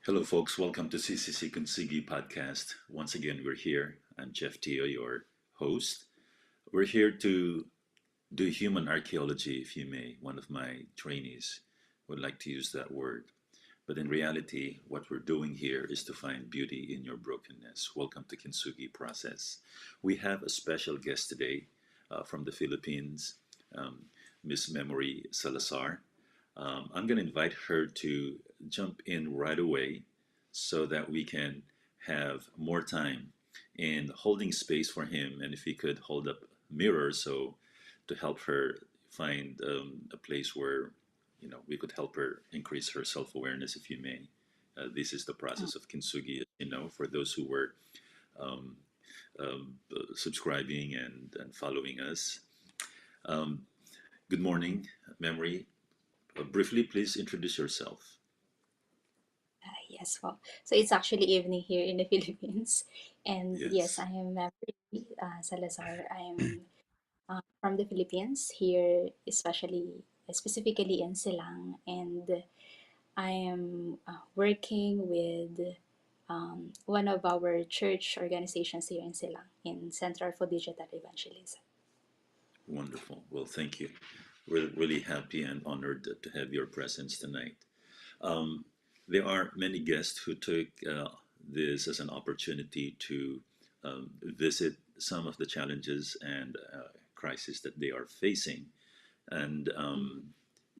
Hello, folks. Welcome to CCC Consigi podcast. Once again, we're here. I'm Geof Tio, your host. We're here to do human archaeology, if you may. One of my trainees would like to use that word. But in reality, what we're doing here is to find beauty in your brokenness. Welcome to Kintsugi Process. We have a special guest today from the Philippines, um, Miss Memory Salazar. I'm going to invite her to jump in right away so that we can have more time in holding space for him. And if he could hold up a mirror so to help her find a place where we could help her increase her self-awareness, if you may. This is the process of kintsugi, for those who were um, subscribing and following us. Um, Good morning, Memory. Briefly, please introduce yourself. Yes, well, so it's actually evening here in the Philippines. And yes, Yes, I am Mary Salazar. I am from the Philippines here, specifically in Silang. And I am working with one of our church organizations here in Silang in Center for Digital Evangelism. wonderful. Well, thank you. We're really happy and honored to have your presence tonight. Um, there are many guests who took this as an opportunity to visit some of the challenges and crises that they are facing. And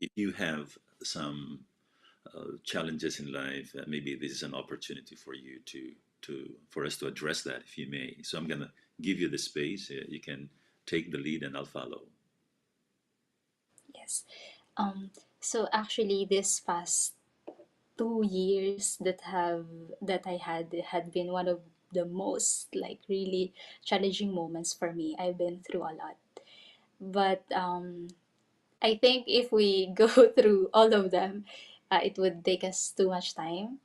if you have some challenges in life, maybe this is an opportunity for you for us to address that, if you may. So I'm gonna give you the space. You can take the lead, and I'll follow. Yes. So actually, this past 2 years that I had been one of the most like really challenging moments for me. I've been through a lot, but I think if we go through all of them, it would take us too much time.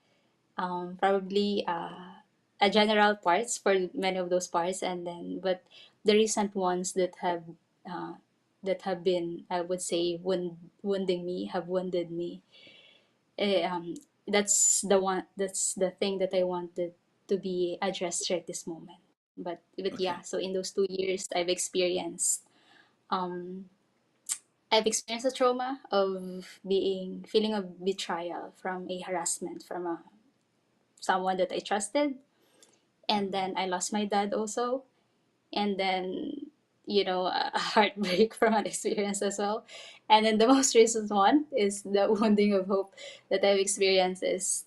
Probably a general parts for many of those parts, and then but the recent ones uh, that have been, I would say, wounding me, have wounded me. eh, um, that's the thing that I wanted to be addressed right this moment. But Okay. yeah, so in those 2 years, um, I've experienced a trauma of being feeling of betrayal from a harassment from someone that I trusted, and then I lost my dad also, and then a heartbreak from an experience as well. And then the most recent one is the wounding of hope that I've experienced is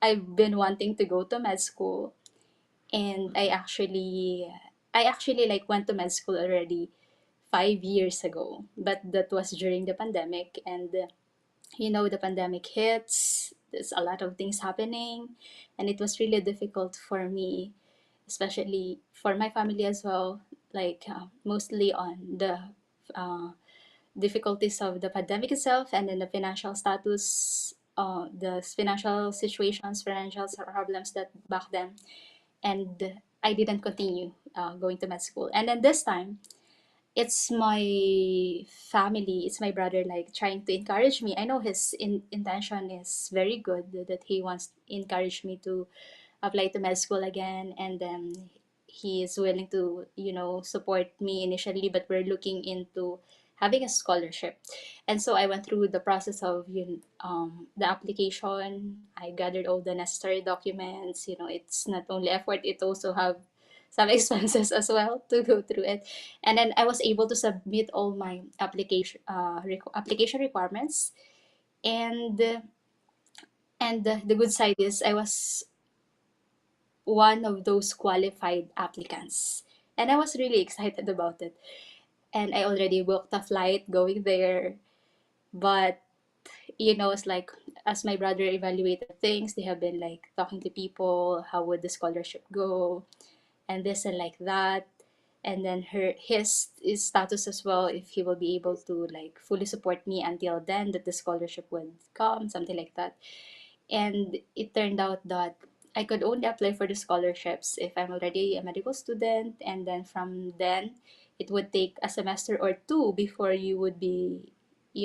I've been wanting to go to med school, and Mm-hmm. I actually like went to med school already 5 years ago, but that was during the pandemic. And the pandemic hits, there's a lot of things happening, and it was really difficult for me, especially for my family as well, like mostly on the uh, difficulties of the pandemic itself, and then the financial status, the financial situations, financial problems that back then. And I didn't continue going to med school. And then this time, it's my family, it's my brother, like trying to encourage me. I know his intention is very good, that he wants to encourage me to apply to med school again. And then he is willing to support me initially, but we're looking into having a scholarship. And so I went through the process of the application. I gathered all the necessary documents. It's not only effort, it also have some expenses as well to go through it. And then I was able to submit all my application requirements. And the good side is I was one of those qualified applicants. And I was really excited about it. And I already booked a flight going there. But, it's like, as my brother evaluated things, they have been like talking to people, how would the scholarship go, and this and like that. And then his status as well, if he will be able to like fully support me until then, that the scholarship would come, something like that. And it turned out that I could only apply for the scholarships if I'm already a medical student, and then from then it would take a semester or two before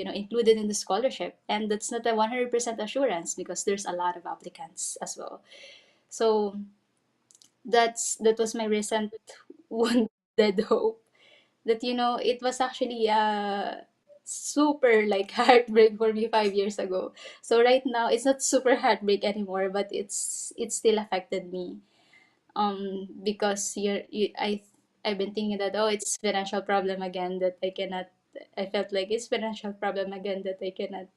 included in the scholarship, and that's not a 100% assurance because there's a lot of applicants as well. So that was my recent wounded hope, that it was actually a super like heartbreak for me 5 years ago. So right now it's not super heartbreak anymore, but it still affected me, because I've been thinking that, oh, it's financial problem again, that I felt like it's financial problem again, that I cannot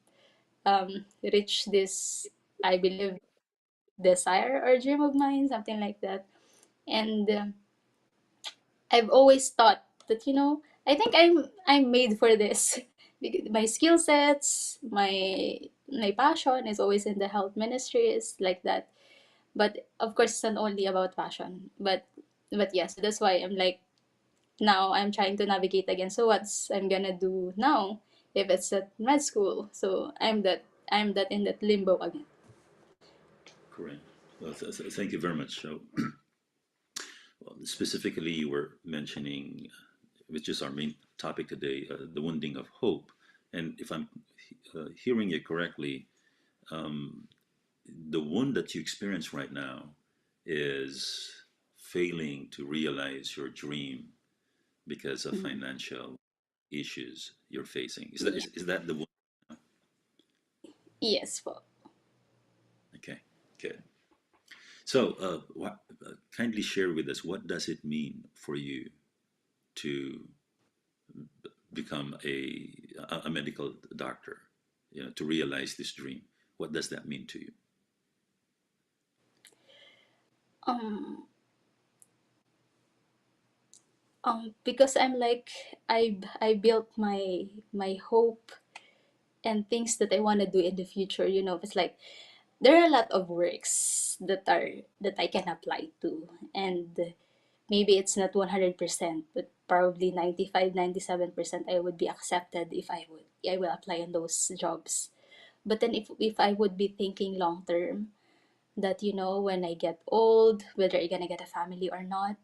reach this, I believe, desire or dream of mine, something like that. And I've always thought that, I think I'm made for this. Because my skill sets, my passion is always in the health ministries like that. But of course, it's not only about passion. But yes, that's why I'm like, now I'm trying to navigate again. So what's I'm gonna do now if it's at med school? So I'm that in that limbo again. Correct. Well, thank you very much. So, well, specifically, you were mentioning, which is our main topic today, the wounding of hope. And if I'm hearing you correctly, um, the wound that you experience right now is failing to realize your dream because of Mhm. financial issues you're facing. Is that Yeah. is that the wound? Yes, po. Okay, good. So, kindly share with us, what does it mean for you to become a medical doctor? To realize this dream. What does that mean to you? Um, because I'm like, I built my hope and things that I want to do in the future. It's like there are a lot of works that I can apply to, and maybe it's not 100%, but probably 95, 97% I would be accepted if I will apply on those jobs. But then if I would be thinking long term, that when I get old, whether I'm gonna get a family or not,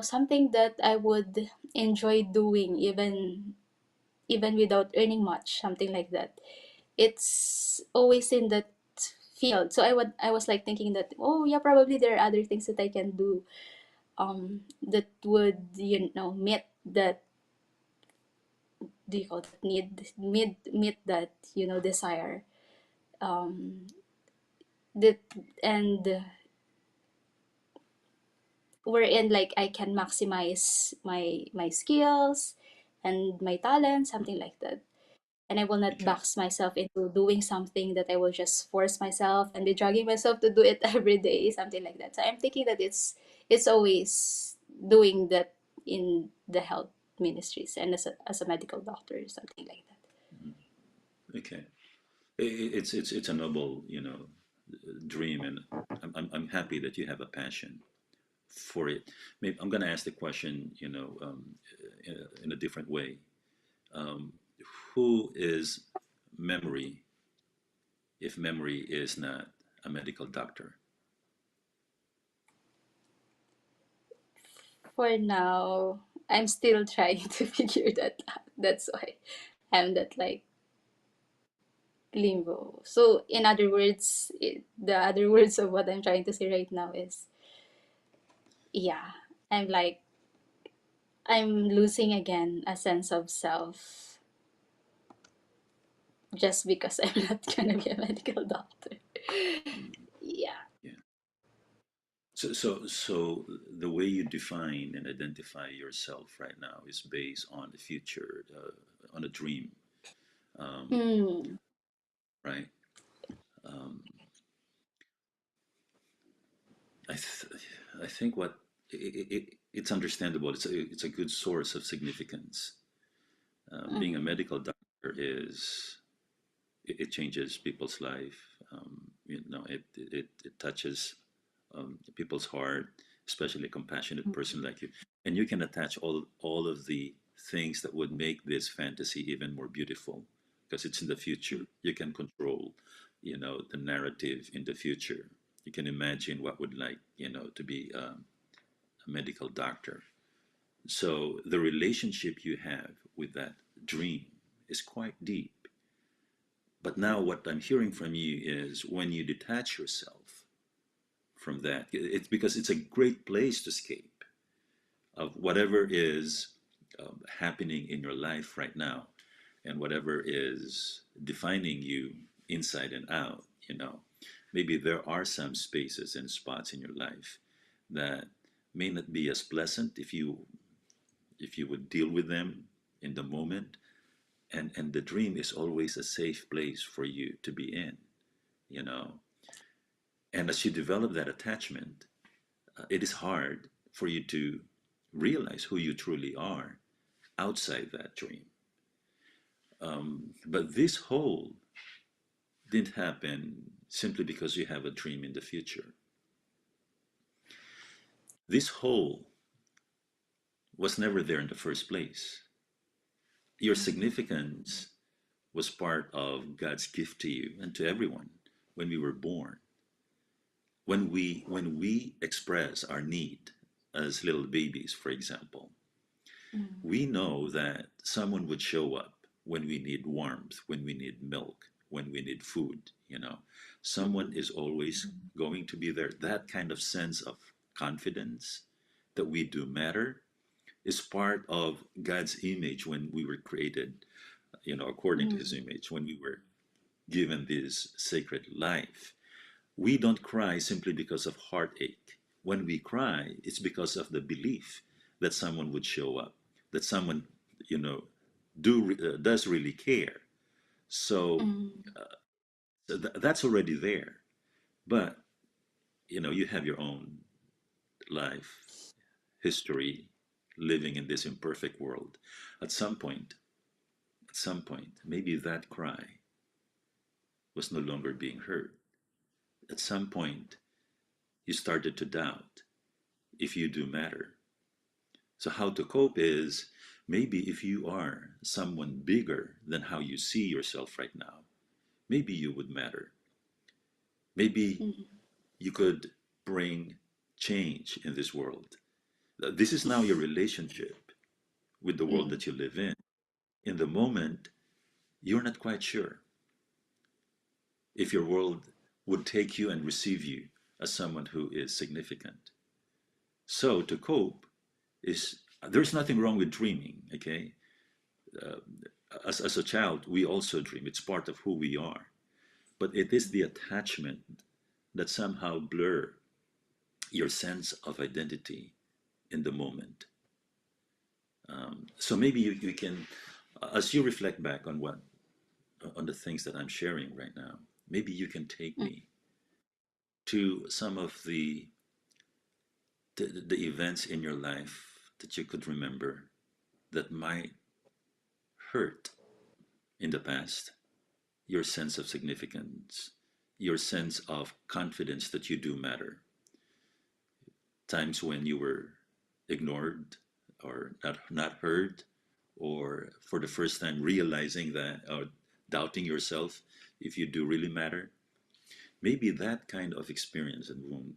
something that I would enjoy doing, even without earning much, something like that. It's always in that field. So I was like thinking that, oh yeah, probably there are other things that I can do, that would meet that, do you call that, meet that desire, um that and wherein like I can maximize my skills and my talent, something like that. And I will not Okay. box myself into doing something that I will just force myself and be dragging myself to do it every day, something like that. So I'm thinking that it's always doing that in the health ministries and as a medical doctor, something like that. Mhm. Okay. It's a noble, dream, and I'm happy that you have a passion for it. Maybe I'm going to ask the question, in a different way. Um, who is memory if memory is not a medical doctor? For now, I'm still trying to figure that out. That's why I'm that like limbo. So in other words, the other words of what I'm trying to say right now is, yeah, I'm like, I'm losing again a sense of self just because I'm not gonna be a medical doctor. Mm, Yeah. yeah. So the way you define and identify yourself right now is based on the future, on a dream, um, Mm. right? Um, I th- I think it's understandable. It's a good source of significance. Being a Mm. medical doctor it changes people's life. It touches people's heart, especially a compassionate person like you, and you can attach all of the things that would make this fantasy even more beautiful because it's in the future. You can control, the narrative in the future. You can imagine what would like, to be a medical doctor. So the relationship you have with that dream is quite deep. But now, what I'm hearing from you is when you detach yourself from that, it's because it's a great place to escape of whatever is happening in your life right now and whatever is defining you inside and out, you know. Maybe there are some spaces and spots in your life that may not be as pleasant if you would deal with them in the moment, and the dream is always a safe place for you to be in, you know. And as you develop that attachment, it is hard for you to realize who you truly are outside that dream. But this whole didn't happen simply because you have a dream in the future. This whole was never there in the first place. Your significance was part of God's gift to you and to everyone when we were born. When we express our need as little babies, for example, Mm. we know that someone would show up when we need warmth, when we need milk, when we need food, you know. Someone is always going to be there. That kind of sense of confidence that we do matter is part of God's image when we were created, you know, according to his Mm. image, when we were given this sacred life. We don't cry simply because of heartache. When we cry, it's because of the belief that someone would show up, that someone, you know, does really care. So Mm. that's already there. But you know, you have your own life, history, living in this imperfect world. At some point, at some point, maybe that cry was no longer being heard. At some point, you started to doubt if you do matter. So, how to cope is maybe if you are someone bigger than how you see yourself right now, maybe you would matter. Maybe Mm. you could bring change in this world. This is now your relationship with the world Mm. that you live in. In the moment, you're not quite sure if your world would take you and receive you as someone who is significant. So, to cope is there's nothing wrong with dreaming, okay? Uh, as a child, we also dream. It's part of who we are. But it is the attachment that somehow blur your sense of identity in the moment. So maybe you can, as you reflect back on on the things that I'm sharing right now, maybe you can take Mm. me to some of the events in your life that you could remember that might hurt in the past, your sense of significance, your sense of confidence that you do matter, times when you were ignored or not heard, or for the first time realizing that or doubting yourself if you do really matter. Maybe that kind of experience and wound,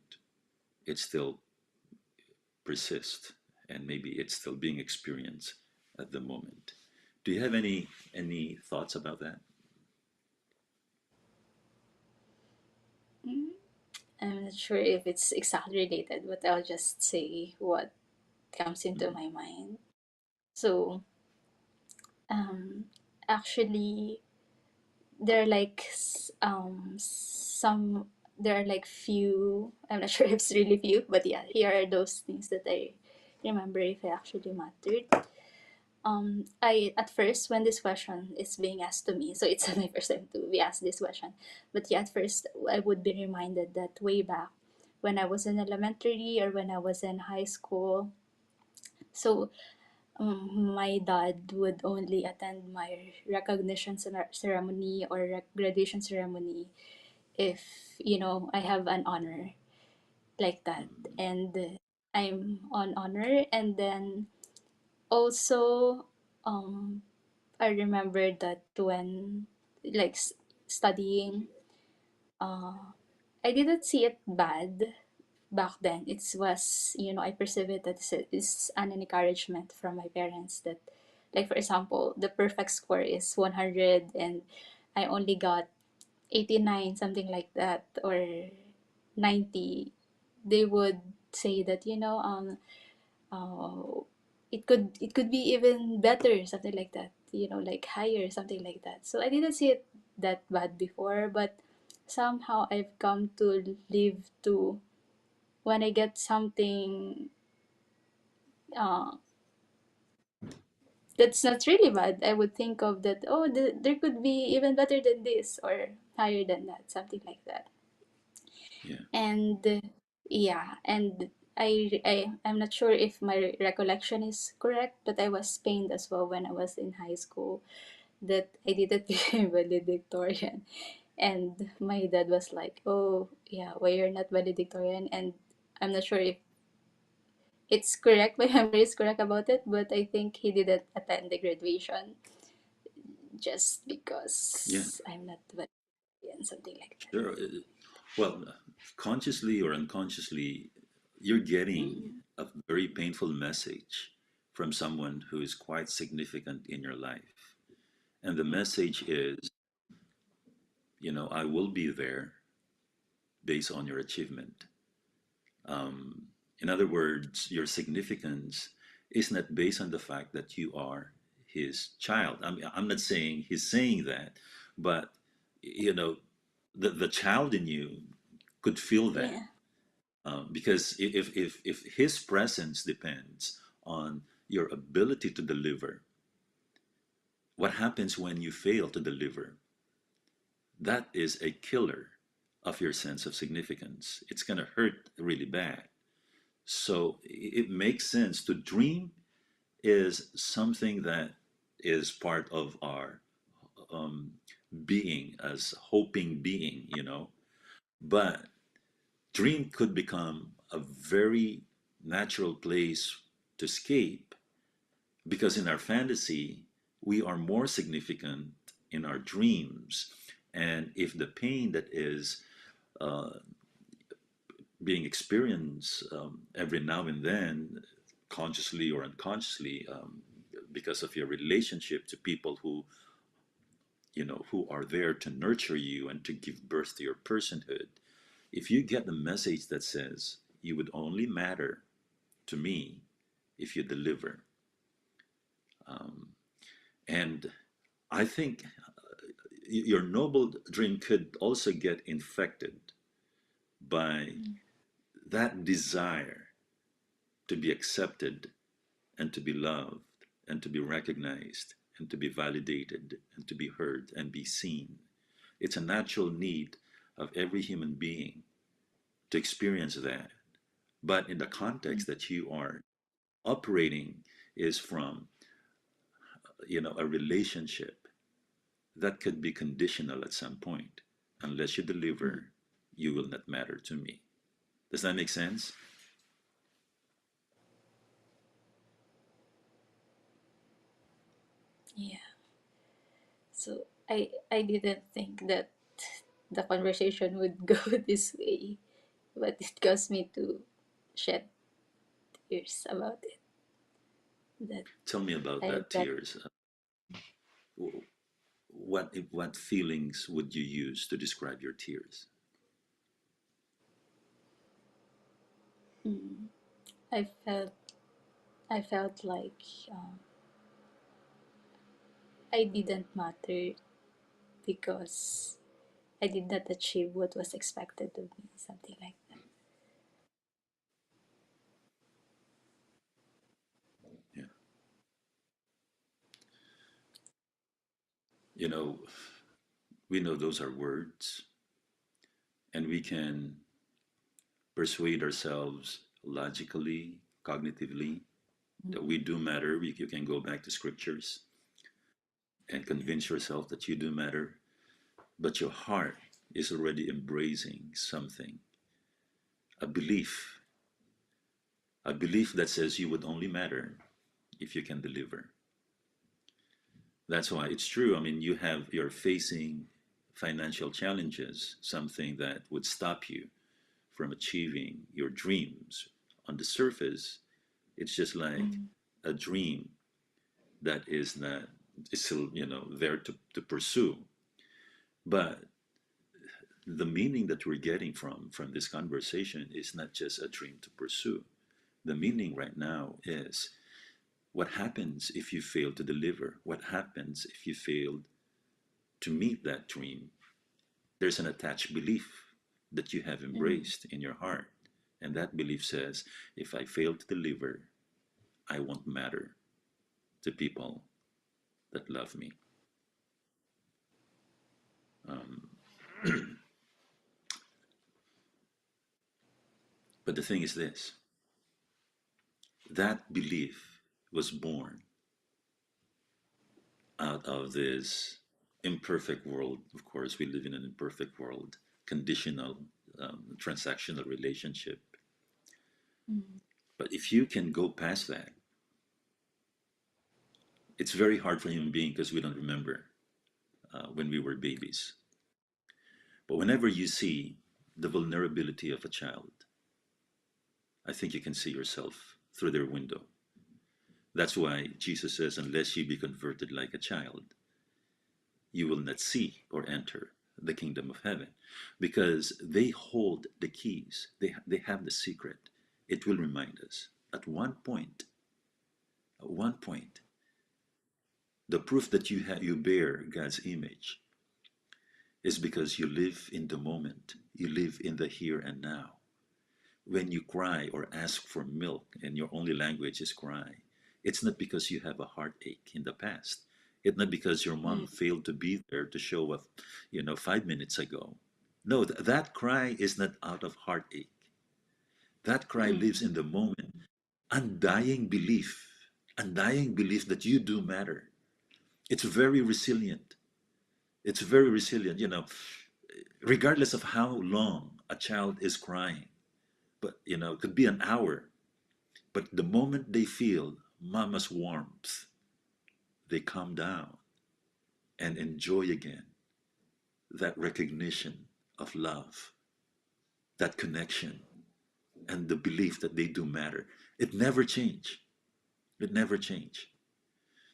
it still persists, and maybe it's still being experienced at the moment. Do you have any thoughts about that? Mm. I'm not sure if it's exactly related, but I'll just say what comes into Mhm. my mind. So, um, actually, there are like some there are like few. I'm not sure if it's really few, but yeah, here are those things that I remember if it actually mattered. I at first when this question is being asked to me, so it's my first time to be asked this question. But yeah, at first I would be reminded that way back when I was in elementary or when I was in high school. So my dad would only attend my recognition ceremony or graduation ceremony if I have an honor like that, Mhm. and I'm on honor. And then also, um, I remember that when like studying, uh, I didn't see it bad back then. It was, I perceive it as an encouragement from my parents that Like for example, the perfect score is 100 and I only got 89, something like that, or 90. They would say that, uh, it could be even better, something like that, like higher, something like that. So I didn't see it that bad before, but somehow I've come to live to, when I get something uh, that's not really bad, I would think of that, oh, there could be even better than this or higher than that, something like that. Yeah. And yeah, and I'm not sure if my recollection is correct, but I was pained as well when I was in high school that I didn't become valedictorian. And my dad was like, "Oh, yeah, why you're not valedictorian?" And I'm not sure if it's correct, my memory is correct about it, but I think he didn't attend the graduation just Yeah. because I'm not valedictorian, something like that. Sure. Well, consciously or unconsciously, you're getting Mm, a very painful message from someone who is quite significant in your life. And the message is, I will be there based on your achievement. Um, in other words, your significance is not based on the fact that you are his child. I'm not saying he's saying that, but you know, the child in you could feel that, yeah. because if his presence depends on your ability to deliver, what happens when you fail to deliver? That is a killer of your sense of significance. It's going to hurt really bad. So it makes sense to dream is something that is part of our um, being as hoping being. But dream could become a very natural place to escape because in our fantasy, we are more significant in our dreams. And if the pain that is uh, being experienced every now and then, consciously or unconsciously, because of your relationship to people who are there to nurture you and to give birth to your personhood, if you get the message that says you would only matter to me if you deliver, um, and I think your noble dream could also get infected by Mm, that desire to be accepted and to be loved and to be recognized and to be validated and to be heard and be seen. It's a natural need of every human being to experience that. But in the mm, context that you are operating is from, a relationship that could be conditional at some point. Unless you mm. deliver, you will not matter to me. Does that make sense? Yeah. So I didn't think that the conversation would go this way, but it caused me to shed tears about it. That Tell me about I that that tears. What feelings would you use to describe your tears? mm, I felt I felt like I didn't matter because I did not achieve what was expected of me, something like that. Yeah. You know, we know those are words, and we can persuade ourselves logically, cognitively, that we do matter. You can go back to scriptures and convince yourself that you do matter, but your heart is already embracing something, a belief, a belief that says you would only matter if you can deliver. That's why it's true. I mean, you're facing financial challenges, something that would stop you from achieving your dreams. On the surface, it's just like Mm, a dream that is still, there to pursue. But the meaning that we're getting from this conversation is not just a dream to pursue. The meaning right now is what happens if you fail to deliver? What happens if you fail to meet that dream? There's an attached belief that you have Mm-hmm. embraced in your heart. And that belief says, if I fail to deliver, I won't matter to people that love me. Um, but the thing is this, that belief was born out of this imperfect world. Of course, we live in an imperfect world, conditional, transactional relationship. Mm-hmm. But if you can go past that, it's very hard for human being because we don't remember when we were babies. But whenever you see the vulnerability of a child, I think you can see yourself through their window. That's why Jesus says, unless you be converted like a child, you will not see or enter the kingdom of heaven, because they hold the keys. They have the secret. It will remind us at one point, the proof that you bear God's image is because you live in the moment. You live in the here and now. When you cry or ask for milk and your only language is cry, it's not because you have a heartache in the past. It's not because your mom failed to be there to show up, 5 minutes ago. No, that cry is not out of heartache. That cry lives Mm-hmm. in the moment. Undying belief, undying belief that you do matter. It's very resilient. It's very resilient, regardless of how long a child is crying. But, it could be an hour. But the moment they feel mama's warmth, they calm down and enjoy again that recognition of love, that connection, and the belief that they do matter. It never changed. It never changed.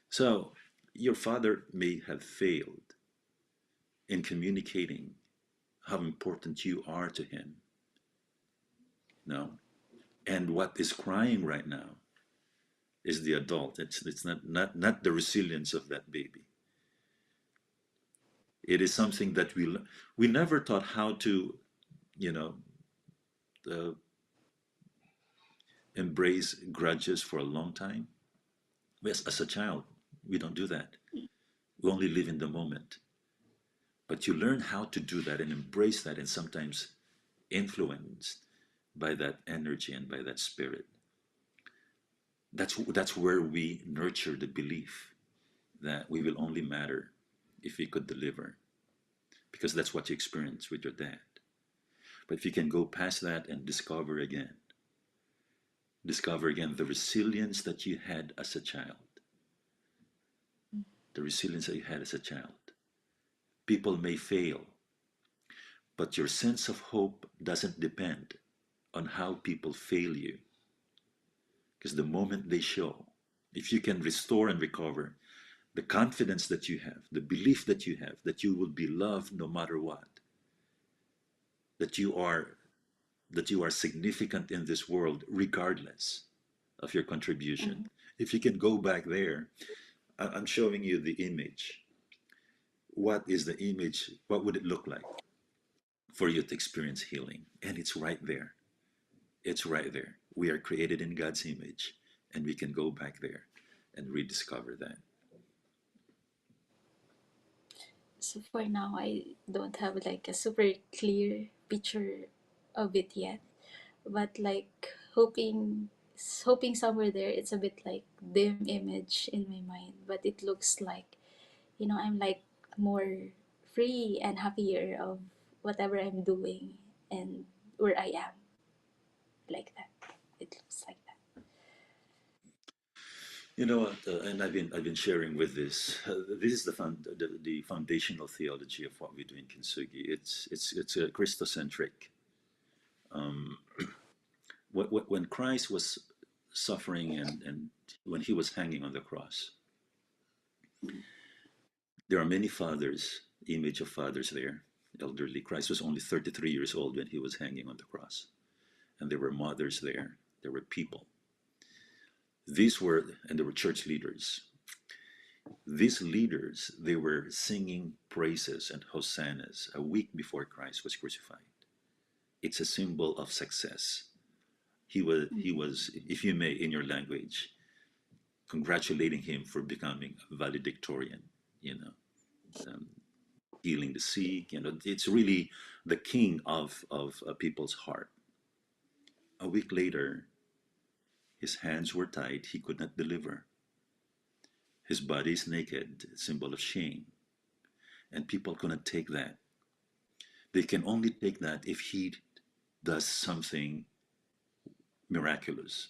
So your father may have failed in communicating how important you are to him. No? And what is crying right now is the adult. It's not the resilience of that baby. It is something that we never taught how to, you know, uh, embrace grudges for a long time. As a child, we don't do that. We only live in the moment. But you learn how to do that and embrace that, and sometimes influenced by that energy and by that spirit. That's where we nurture the belief that we will only matter if we could deliver, because that's what you experience with your dad. But if you can go past that and discover again the resilience that you had as a child, the resilience that you had as a child. People may fail, but your sense of hope doesn't depend on how people fail you. Because the moment they show, if you can restore and recover the confidence that you have, the belief that you have, that you will be loved no matter what, that you are significant in this world regardless of your contribution. Mm-hmm. If you can go back there, I'm showing you the image. What is the image? What would it look like for you to experience healing? And it's right there. It's right there. We are created in God's image, and we can go back there and rediscover that. So for now, I don't have like a super clear picture of it yet, but like hoping somewhere there, it's a bit like dim image in my mind, but it looks like, I'm like more free and happier of whatever I'm doing and where I am, like that. It looks like that. You know what? And I've been sharing with this. This is the foundational theology of what we do in Kintsugi. It's a Christocentric. Um, when Christ was suffering and when he was hanging on the cross, There are many fathers, image of fathers there, elderly. Christ was only 33 years old when he was hanging on the cross. And there were mothers there, there were people. And there were church leaders. These leaders, they were singing praises and hosannas a week before Christ was crucified. It's a symbol of success. He was, if you may, in your language, congratulating him for becoming a valedictorian, you know, um, healing the sick. It's really the king of a people's heart. A week later, his hands were tied; he could not deliver. His body is naked, symbol of shame, and people cannot take that. They can only take that if he does something miraculous.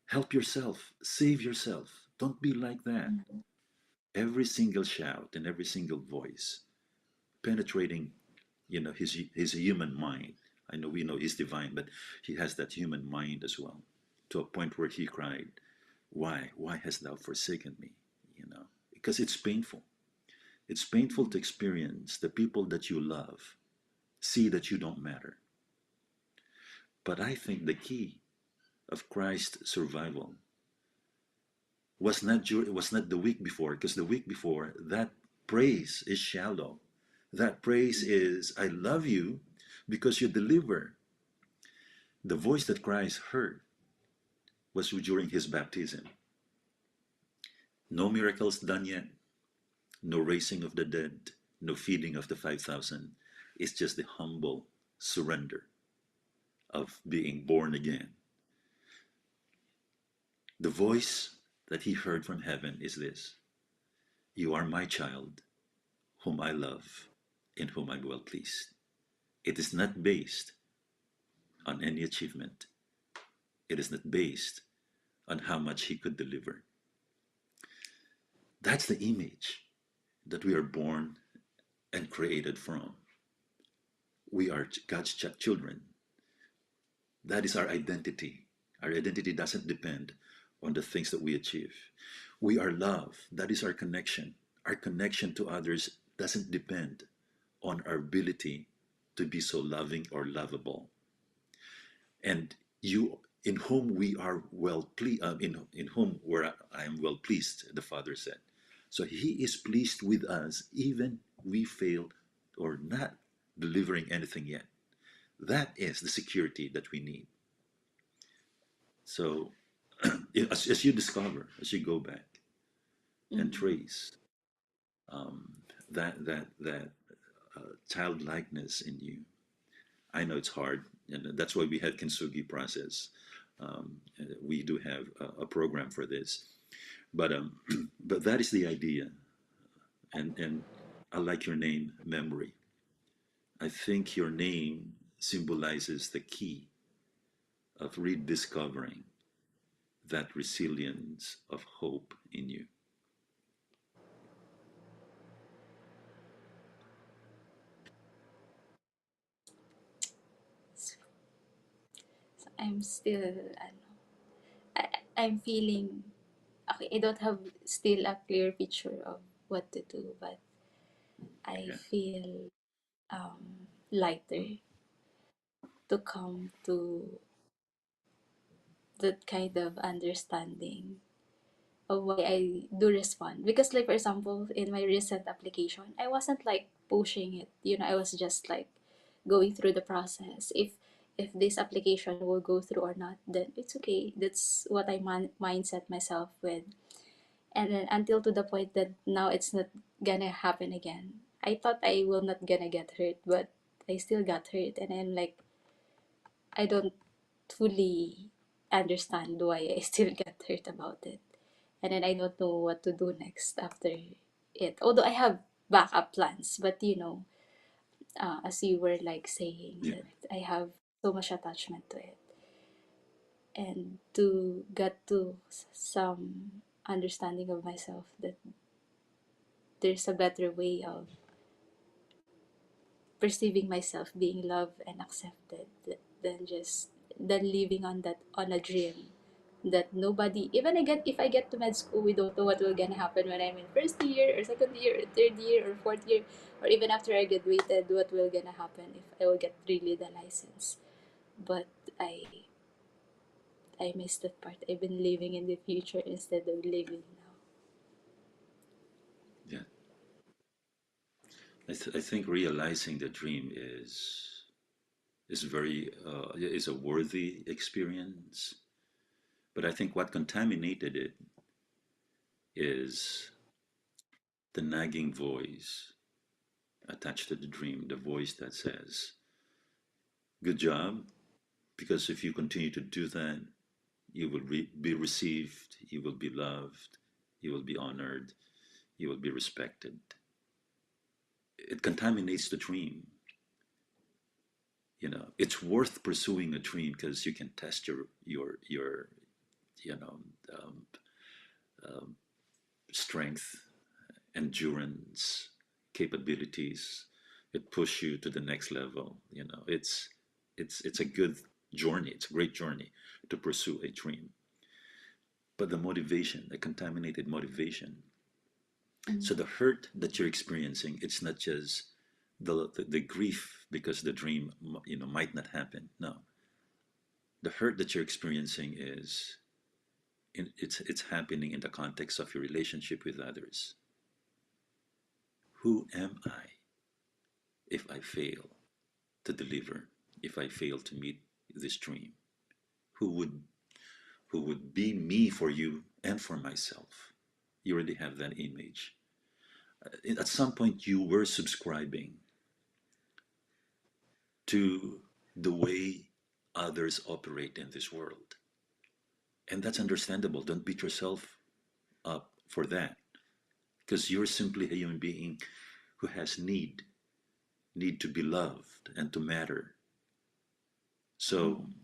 Help yourself, save yourself. Don't be like that. Mm. Every single shout and every single voice penetrating, his human mind. I know we know he's divine, but he has that human mind as well, to a point where he cried, why hast thou forsaken me? Because it's painful. It's painful to experience the people that you love see that you don't matter. But I think the key of Christ's survival was not the week before, because the week before, that praise is shallow. That praise is, I love you because you deliver. The voice that Christ heard was during his baptism. No miracles done yet, no raising of the dead, no feeding of the 5,000. It's just the humble surrender of being born again. The voice that he heard from heaven is this: You are my child, whom I love, in whom I'm well pleased. It is not based on any achievement, it is not based on how much he could deliver. That's the image that we are born and created from. We are God's children. That is our identity. Our identity doesn't depend on the things that we achieve. We are love. That is our connection. Our connection to others doesn't depend on our ability to be so loving or lovable. And you, in whom we are well pleased, in whom where I am well pleased, the Father said. So He is pleased with us, even we fail or not delivering anything yet. That is the security that we need. So, as you discover, as you go back and Mm. trace um, that childlikeness in you, I know it's hard, and that's why we had Kintsugi process. We do have a program for this, but but that is the idea, and I like your name, memory. I think your name symbolizes the key of rediscovering that resilience of hope in you. So I'm still, ano, I'm feeling, okay, I don't have still a clear picture of what to do, but I Yeah, feel lighter to come to that kind of understanding of why I do respond. Because like for example, in my recent application, I wasn't like pushing it. I was just like going through the process. If this application will go through or not, then it's okay. That's what I mindset myself with. And then until to the point that now it's not gonna happen again. I thought I will not gonna get hurt, but I still got hurt, and I'm like, I don't fully understand why I still get hurt about it. And then I don't know what to do next after it. Although I have backup plans, but as you were like saying, yeah, that I have so much attachment to it. And to get to some understanding of myself that there's a better way of perceiving myself being loved and accepted than living on a dream that nobody, even if I get to med school, we don't know what will gonna happen when I'm in first year or second year or third year or fourth year, or even after I graduated, what will gonna happen if I will get really the license. But I I missed that part. I've been living in the future instead of living now. Yeah. I think realizing the dream is very is a worthy experience. But I think what contaminated it is the nagging voice attached to the dream, the voice that says, "Good job," because if you continue to do that, you will be received, you will be loved, you will be honored, you will be respected. It contaminates the dream. It's worth pursuing a dream because you can test your you know um, um, strength, endurance, capabilities. It push you to the next level. It's a good journey. It's a great journey to pursue a dream. But the motivation, the contaminated motivation. Mm. So the hurt that you're experiencing, it's not just the grief because the dream might not happen. No, the hurt that you're experiencing it's happening in the context of your relationship with others. Who am I if I fail to deliver, if I fail to meet this dream? Who would who would be me for you and for myself? You already have that image. At some point, you were subscribing to the way others operate in this world. And that's understandable. Don't beat yourself up for that because you're simply a human being who has need to be loved and to matter. So Mm.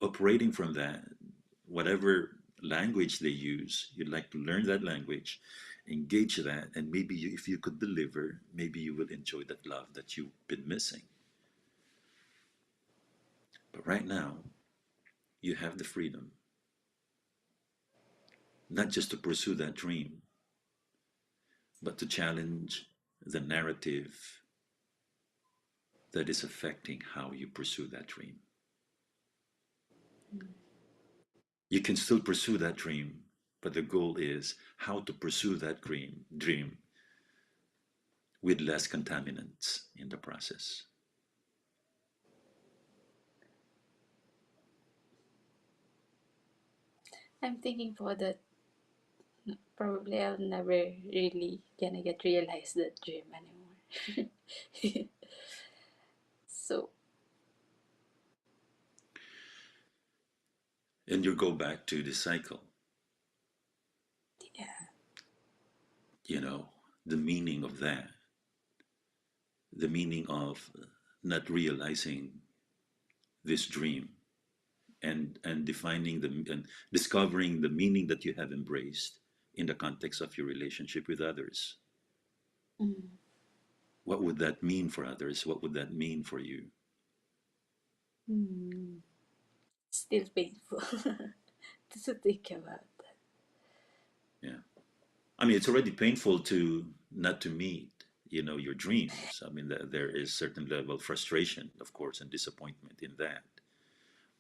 operating from that, whatever language they use, you'd like to learn that language, engage that, and maybe if you could deliver, maybe you will enjoy that love that you've been missing. But right now, you have the freedom, not just to pursue that dream, but to challenge the narrative that is affecting how you pursue that dream. Mm. You can still pursue that dream, but the goal is how to pursue that dream with less contaminants in the process. I'm thinking for that probably I'll never really gonna get realize that dream anymore. So And you go back to the cycle, yeah. you know, the meaning of that, the meaning of not realizing this dream and defining the and discovering the meaning that you have embraced in the context of your relationship with others. Mm. What would that mean for others? What would that mean for you? Mm. Still painful to think about that. Yeah. I mean, it's already painful to not to meet, your dreams. I mean, there is certain level of frustration, of course, and disappointment in that.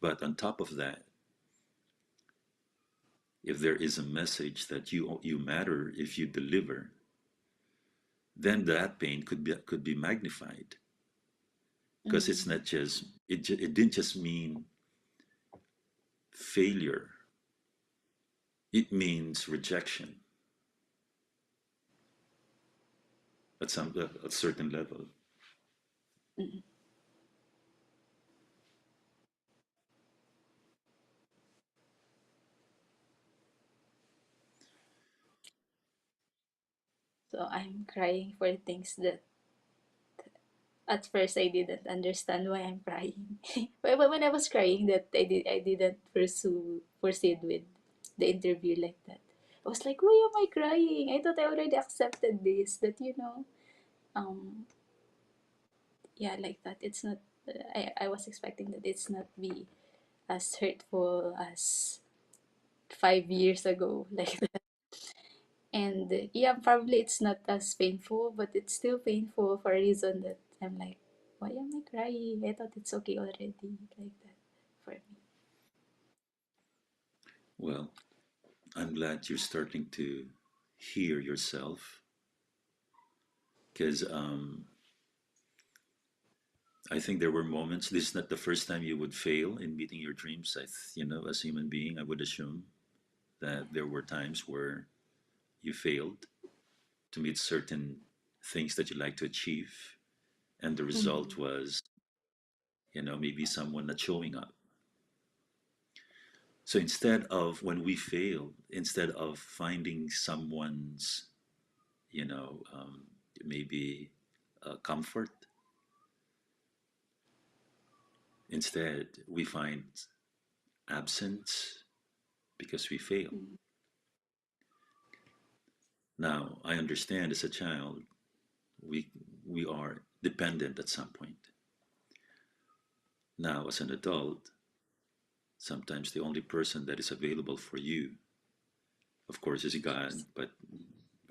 But on top of that, if there is a message that you matter if you deliver, then that pain could be magnified because it's Mm. not just it didn't just mean failure. It means rejection at a certain level. Mm. So I'm crying for things that at first I didn't understand why I'm crying. But when I was crying that I didn't proceed with the interview like that. I was like, why am I crying? I thought I already accepted this. That um yeah, like that. It's not. I was expecting that it's not be as hurtful as 5 years ago, like that. And yeah, probably it's not as painful, but it's still painful for a reason that I'm like, why am I crying? I thought it's okay already, like that for me. Well, I'm glad you're starting to hear yourself because I think there were moments. This is not the first time you would fail in meeting your dreams. As a human being, I would assume that there were times where you failed to meet certain things that you like to achieve, and the result Mm-hmm. was, maybe someone not showing up. So instead of when we fail, instead of finding someone's, you know, um, maybe comfort, instead we find absence because we fail. Now, I understand as a child, we we are dependent at some point. Now, as an adult, sometimes the only person that is available for you, of course, is God, but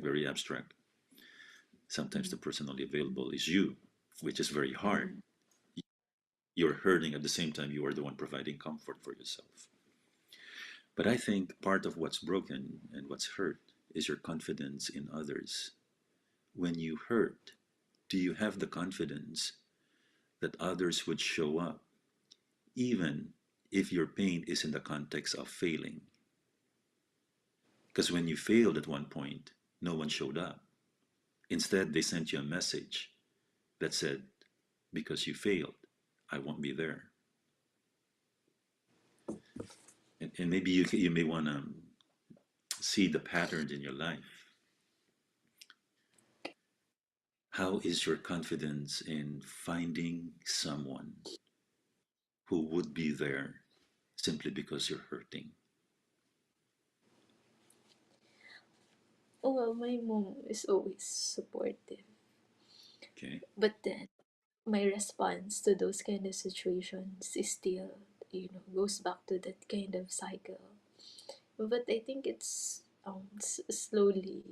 very abstract. Sometimes the person only available is you, which is very hard. Mm-hmm. You're hurting at the same time you are the one providing comfort for yourself. But I think part of what's broken and what's hurt is your confidence in others. When you hurt, do you have the confidence that others would show up, even if your pain is in the context of failing? Because when you failed at one point, no one showed up. Instead, they sent you a message that said, because you failed, I won't be there. And maybe you may want to see the patterns in your life. How is your confidence in finding someone who would be there simply because you're hurting? Oh, well, my mom is always supportive. Okay. But then my response to those kind of situations is still, goes back to that kind of cycle. But I think it's slowly,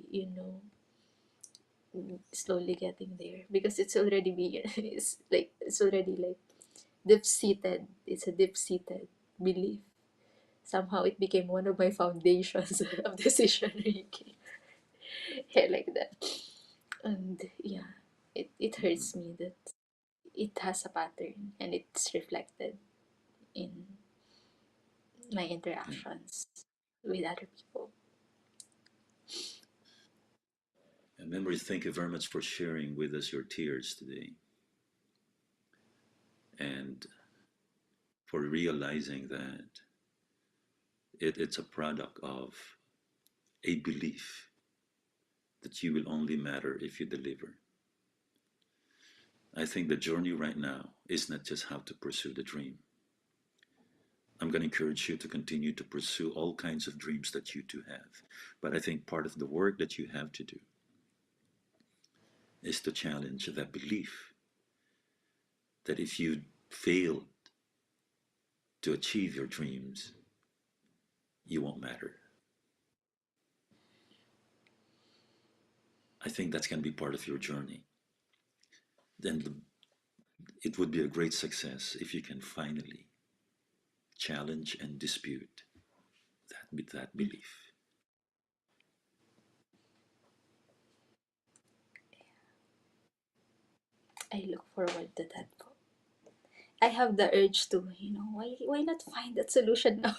slowly getting there because it's already be it's already like deep seated. It's a deep seated belief. Somehow it became one of my foundations of decision making. Yeah, like that. And yeah, it Mhm. hurts me that it has a pattern and it's reflected in my Okay. interactions with other people. And memories, thank you very much for sharing with us your tears today and for realizing that it's a product of a belief that you will only matter if you deliver. I think the journey right now is not just how to pursue the dream. I'm going to encourage you to continue to pursue all kinds of dreams that you do have. But I think part of the work that you have to do is to challenge that belief that if you fail to achieve your dreams, you won't matter. I think that's going to be part of your journey. Then it would be a great success if you can finally challenge and dispute that belief. I look forward to that. I have the urge to, why not find that solution now?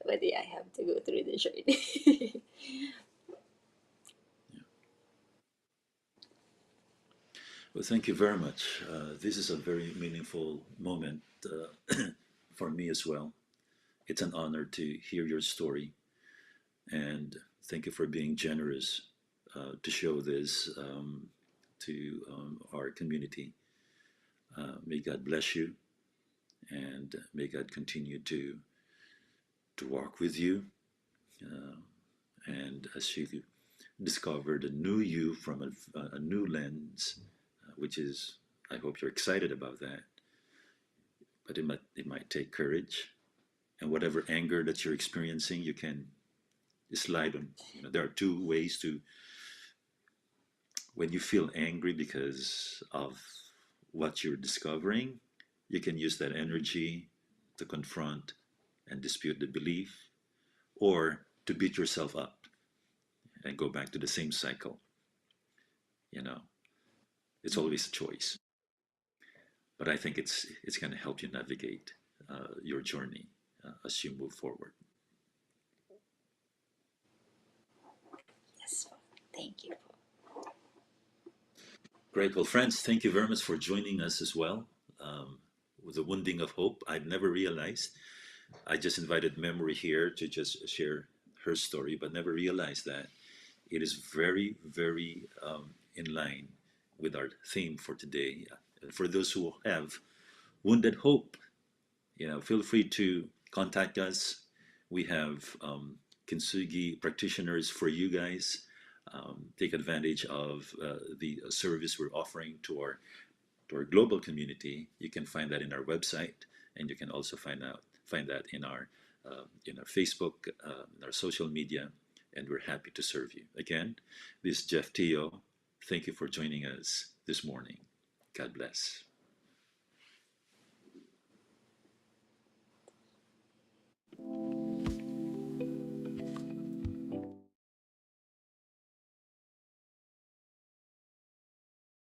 But yeah, I have to go through the journey. Yeah. Well, thank you very much. This is a very meaningful moment for me as well. It's an honor to hear your story, and thank you for being generous to show this to our community. May God bless you, and may God continue to walk with you, uh, and as you discover the new you from a new lens, which is, I hope you're excited about that. But it might take courage and whatever anger that you're experiencing, you can slide on. There are two ways to, when you feel angry because of what you're discovering, you can use that energy to confront and dispute the belief, or to beat yourself up and go back to the same cycle. You know, it's always a choice. But I think it's going to help you navigate your journey as you move forward. Yes. Thank you. Great. Well, friends, thank you very much for joining us as well. With the wounding of hope, I'd never realized. I just invited Memory here to just share her story, but never realized that it is very, very in line with our theme for today. And for those who have wounded hope, feel free to contact us. We have kintsugi practitioners for you guys. Take advantage of the service we're offering to our global community. You can find that in our website, and you can also find that in our Facebook, in our social media, and we're happy to serve you. Again, this is Geof Tio. Thank you for joining us this morning. God bless.